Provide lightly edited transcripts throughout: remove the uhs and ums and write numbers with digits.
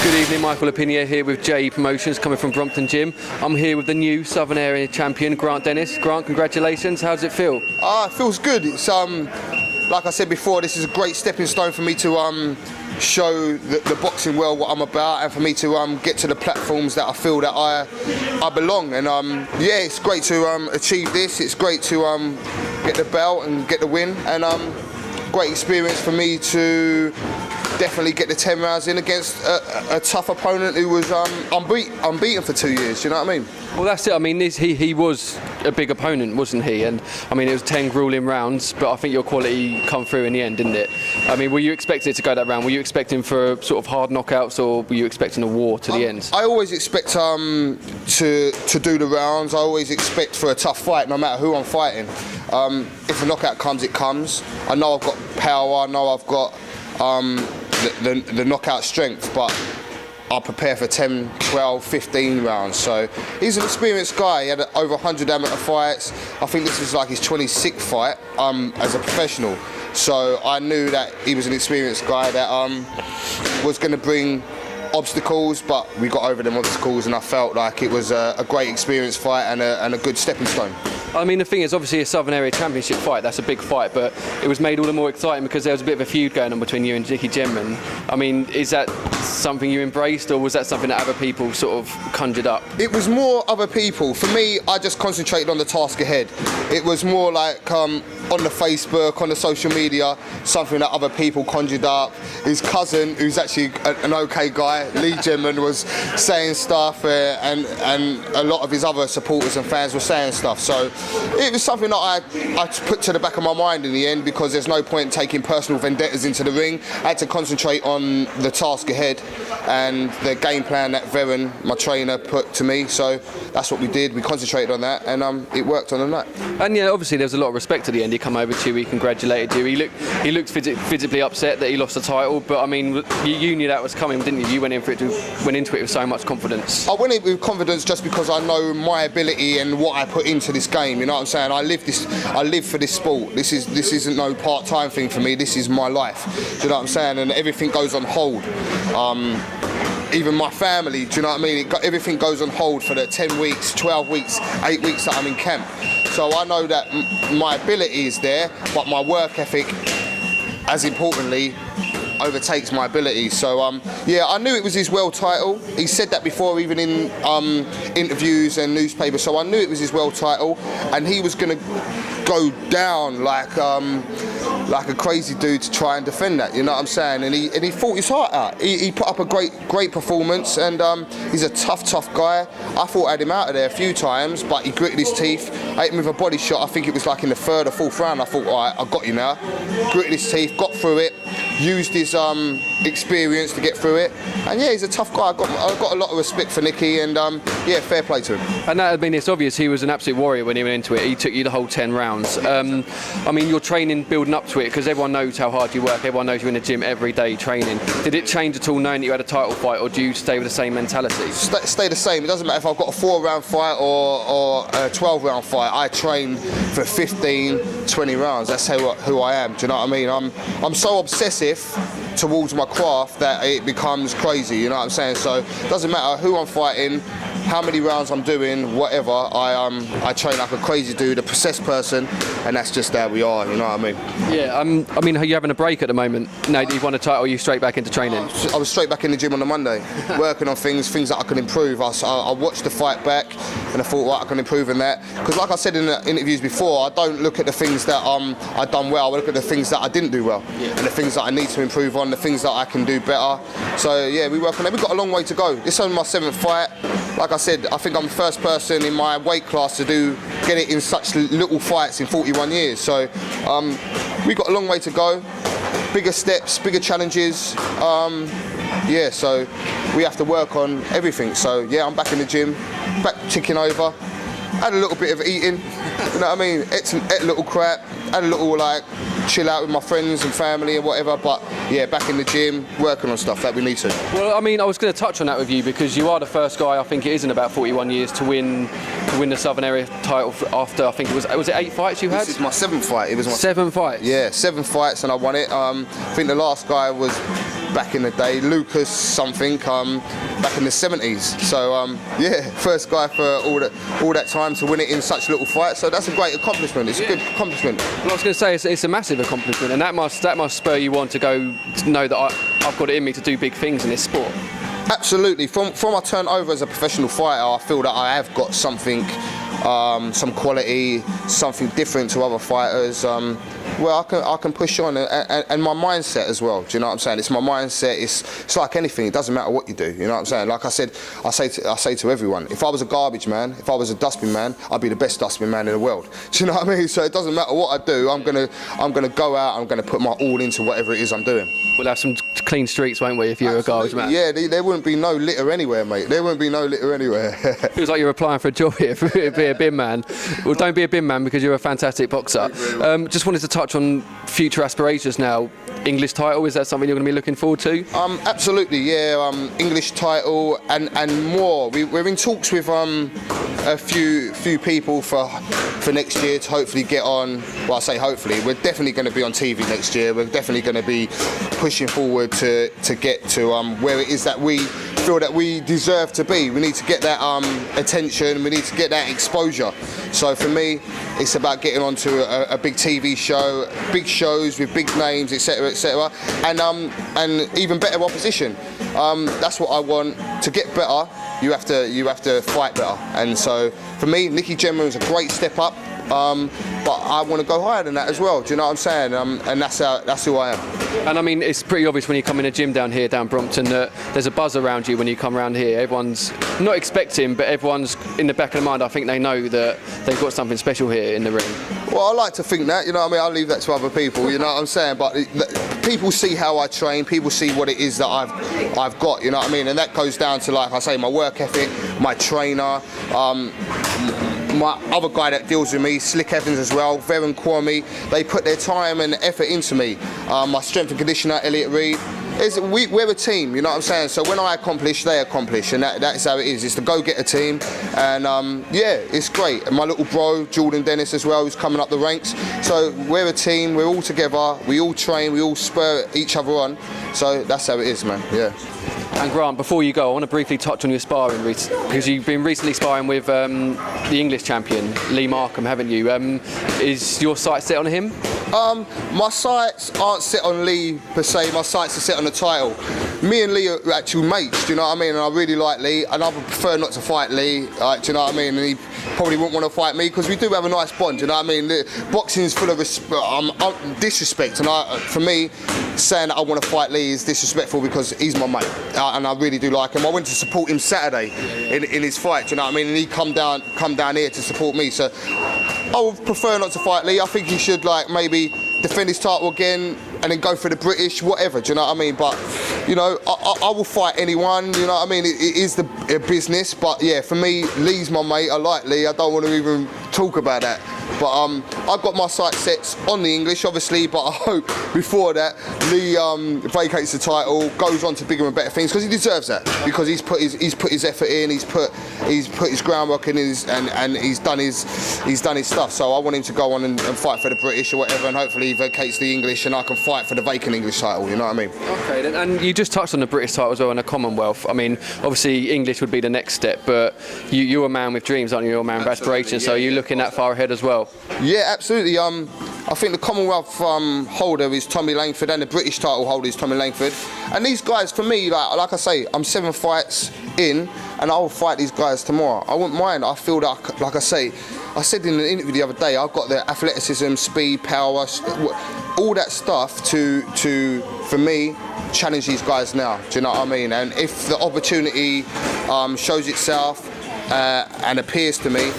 Good evening, Michael Lerpiniere here with JE Promotions, coming from Brompton Gym. I'm here with the new Southern Area champion, Grant Dennis. Grant, congratulations. How does it feel? It feels good. It's like I said before, this is a great stepping stone for me to show the boxing world what I'm about, and for me to get to the platforms that I feel that I belong. And yeah, it's great to achieve this. It's great to get the belt and get the win, and great experience for me to definitely get the 10 rounds in against a tough opponent who was unbeaten for 2 years. You know what I mean? Well, that's it. I mean, he was a big opponent, wasn't he? And I mean, it was 10 grueling rounds, but I think your quality come through in the end, didn't it? I mean, were you expecting it to go that round? Were you expecting for sort of hard knockouts, or were you expecting a war to the end? I always expect to do the rounds. I always expect for a tough fight, no matter who I'm fighting. If a knockout comes, it comes. I know I've got power. I know I've got the knockout strength, but I'll prepare for 10, 12, 15 rounds. So he's an experienced guy. He had over 100 amateur fights. I think this was like his 26th fight as a professional. So I knew that he was an experienced guy that was going to bring obstacles, but we got over them obstacles, and I felt like it was a great experience fight and a good stepping stone. I mean, the thing is, obviously a Southern Area Championship fight, that's a big fight, but it was made all the more exciting because there was a bit of a feud going on between you and Nicky Jenman. I mean, is that something you embraced, or was that something that other people sort of conjured up? It was more other people. For me, I just concentrated on the task ahead. It was more like on the Facebook, on the social media, something that other people conjured up. His cousin, who's actually an okay guy, Lee Jenman, was saying stuff, and a lot of his other supporters and fans were saying stuff. So it was something that I put to the back of my mind in the end, because there's no point in taking personal vendettas into the ring. I had to concentrate on the task ahead and the game plan that Veron, my trainer, put to me. So that's what we did. We concentrated on that, and it worked on the night. And yeah, obviously there was a lot of respect at the end. He come over to you, he congratulated you. He looked visibly upset that he lost the title, but I mean, you knew that was coming, didn't you? You went into it with so much confidence. I went in with confidence just because I know my ability and what I put into this game. You know what I'm saying? I live for this sport. This isn't no part-time thing for me. This is my life. Do you know what I'm saying? And everything goes on hold. Even my family, do you know what I mean? Everything goes on hold for the 10 weeks, 12 weeks, 8 weeks that I'm in camp. So I know that my ability is there, but my work ethic, as importantly, overtakes my ability. So yeah, I knew it was his world title. He said that before, even in interviews and newspapers. So I knew it was his world title, and he was going to go down like a crazy dude to try and defend that. You know what I'm saying? And he fought his heart out. He put up a great performance, and he's a tough guy. I thought I had him out of there a few times, but he gritted his teeth. I hit him with a body shot. I think it was like in the 3rd or 4th round. I thought, all right, I got you now. Gritted his teeth, got through it, used his experience to get through it. And yeah, he's a tough guy. I've got a lot of respect for Nicky, and yeah, fair play to him. And that, I mean, it's obvious he was an absolute warrior when he went into it. He took you the whole 10 rounds. I mean, your training building up to it, because everyone knows how hard you work, everyone knows you're in the gym every day training. Did it change at all knowing that you had a title fight, or do you stay with the same mentality? Stay the same. It doesn't matter if I've got a 4-round fight or a 12-round fight. I train for 15, 20 rounds. That's who I am. Do you know what I mean? I'm so obsessive towards my craft that it becomes crazy. You know what I'm saying? So it doesn't matter who I'm fighting, how many rounds I'm doing, whatever. I train like a crazy dude, a possessed person, and that's just how we are. You know what I mean? Yeah. I mean, are you having a break at the moment? No, you won a title. You straight back into training? I was straight back in the gym on the Monday, working on things that I can improve. I watched the fight back, and I thought, right, I can improve in that. Because like I said in the interviews before, I don't look at the things that I done well. I look at the things that I didn't do well, and the things that I need to improve on, the things that I can do better. So yeah, we work on that. We've got a long way to go. This is only my 7th fight. Like I said, I think I'm the first person in my weight class to get it in such little fights in 41 years. So we've got a long way to go. Bigger steps, bigger challenges. Yeah, so we have to work on everything. So yeah, I'm back in the gym, back ticking over. Had a little bit of eating, you know what I mean? Ate a little crap, had a little like chill out with my friends and family and whatever, but yeah, back in the gym, working on stuff that we need to. Well, I mean, I was going to touch on that with you because you are the first guy, I think it is in about 41 years, to win the Southern Area title after, I think it was it 8 fights you had? This is my 7th fight. It was my 7 fights? Yeah, 7 fights and I won it. I think the last guy was back in the day, Lucas something back in the 70s. So yeah, first guy for all that time to win it in such little fight. So that's a great accomplishment. It's a good accomplishment. Well, I was going to say it's a massive accomplishment, and that must spur you on to go to know that I've got it in me to do big things in this sport. Absolutely. From I turn over as a professional fighter, I feel that I have got something, some quality, something different to other fighters. Where I can push on, and my mindset as well. Do you know what I'm saying? It's my mindset. It's like anything. It doesn't matter what you do. You know what I'm saying? Like I said, I say to everyone, if I was a garbage man, if I was a dustbin man, I'd be the best dustbin man in the world. Do you know what I mean? So it doesn't matter what I do. I'm gonna go out. I'm gonna put my all into whatever it is I'm doing. We'll have some clean streets, won't we, if you're Absolutely. a garbage man? Yeah, there wouldn't be no litter anywhere, mate. There wouldn't be no litter anywhere. Feels like you're applying for a job here to be a bin man. Well, don't be a bin man because you're a fantastic boxer. Just wanted to touch on future aspirations now. English title, is that something you're going to be looking forward to? Absolutely, yeah. English title and more. We're in talks with a few people for next year to hopefully get on. Well, I say hopefully. We're definitely going to be on TV next year. We're definitely going to be pushing forward to get to where it is that we feel that we deserve to be. We need to get that attention. We need to get that exposure. So for me, it's about getting onto a big TV show, big shows with big names, etc., etc., and even better opposition. That's what I want. To get better, you have to fight better. And so for me, Nicky Jenman was a great step up. But I want to go higher than that as well. Do you know what I'm saying? And that's who I am. And I mean, it's pretty obvious when you come in a gym down Brompton, that there's a buzz around you when you come around here. Everyone's not expecting, but everyone's in the back of the mind. I think they know that they've got something special here in the ring. Well, I like to think that. You know what I mean? I'll leave that to other people. You know what I'm saying? But people see how I train. People see what it is that I've got. You know what I mean? And that goes down to, like I say, my work ethic, my trainer. My other guy that deals with me, Slick Evans as well, Veron Kwame, they put their time and effort into me. My strength and conditioner, Elliot Reed. We're a team, you know what I'm saying? So when I accomplish, they accomplish, and that's how it is. It's the go-getter team, and yeah, it's great. And my little bro, Jordan Dennis as well, who's coming up the ranks. So we're a team, we're all together, we all train, we all spur each other on. So that's how it is, man, yeah. And Grant, before you go, I want to briefly touch on your sparring, because you've been recently sparring with the English champion, Lee Markham, haven't you? Is your sight set on him? My sights aren't set on Lee per se, my sights are set on the title. Me and Lee are actual mates, do you know what I mean? And I really like Lee, and I would prefer not to fight Lee, do you know what I mean? And he probably wouldn't want to fight me, because we do have a nice bond, do you know what I mean? Boxing's full of disrespect, and for me, saying that I want to fight Lee is disrespectful, because he's my mate, and I really do like him. I went to support him Saturday in his fight, do you know what I mean? And he come down here to support me, so I would prefer not to fight Lee. I think he should, like, maybe defend his title again and then go for the British, whatever, do you know what I mean? But, you know, I will fight anyone, you know what I mean? It is the business, but yeah, for me, Lee's my mate. I like Lee. I don't want to even talk about that. But I've got my sights set on the English, obviously, but I hope before that Lee vacates the title, goes on to bigger and better things, because he deserves that, because he's put his effort in, he's put his groundwork in, and he's done his stuff. So I want him to go on and fight for the British or whatever, and hopefully he vacates the English, and I can fight for the vacant English title. You know what I mean? Okay, then, and you just touched on the British title as well, and the Commonwealth. I mean, obviously English would be the next step, but you're a man with dreams, aren't you? You're a man with aspirations. Yeah, so you're looking that far ahead as well. Yeah, absolutely. I think the Commonwealth holder is Tommy Langford, and the British title holder is Tommy Langford. And these guys, for me, like I say, I'm 7 fights in, and I'll fight these guys tomorrow. I wouldn't mind. I feel that, like I say, I said in an interview the other day, I've got the athleticism, speed, power, all that stuff to for me, challenge these guys now. Do you know what I mean? And if the opportunity shows itself and appears to me,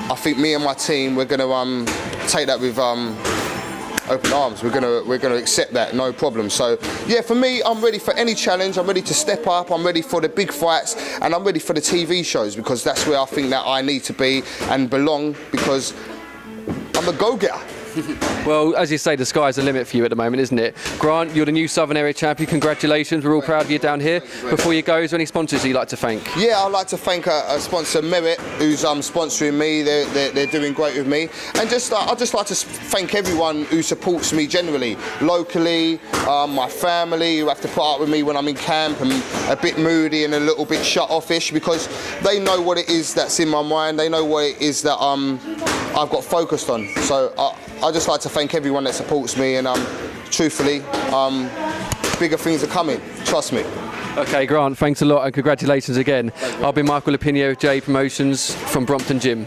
I think me and my team, we're going to take that with open arms. We're going to accept that, no problem. So yeah, for me, I'm ready for any challenge. I'm ready to step up. I'm ready for the big fights, and I'm ready for the TV shows, because that's where I think that I need to be and belong, because I'm a go-getter. Well, as you say, the sky's the limit for you at the moment, isn't it? Grant, you're the new Southern Area champion. Congratulations. We're all proud of you down here. Before you go, is there any sponsors you'd like to thank? Yeah, I'd like to thank a sponsor, Merit, who's sponsoring me. They're doing great with me. And I'd just like to thank everyone who supports me generally, locally, my family who have to put up with me when I'm in camp and a bit moody and a little bit shut offish, because they know what it is that's in my mind. They know what it is that I've got focused on. So I just like to thank everyone that supports me, and truthfully, bigger things are coming. Trust me. Okay, Grant, thanks a lot and congratulations again. I've been Michael Lerpiniere of JE Promotions from Brompton Gym.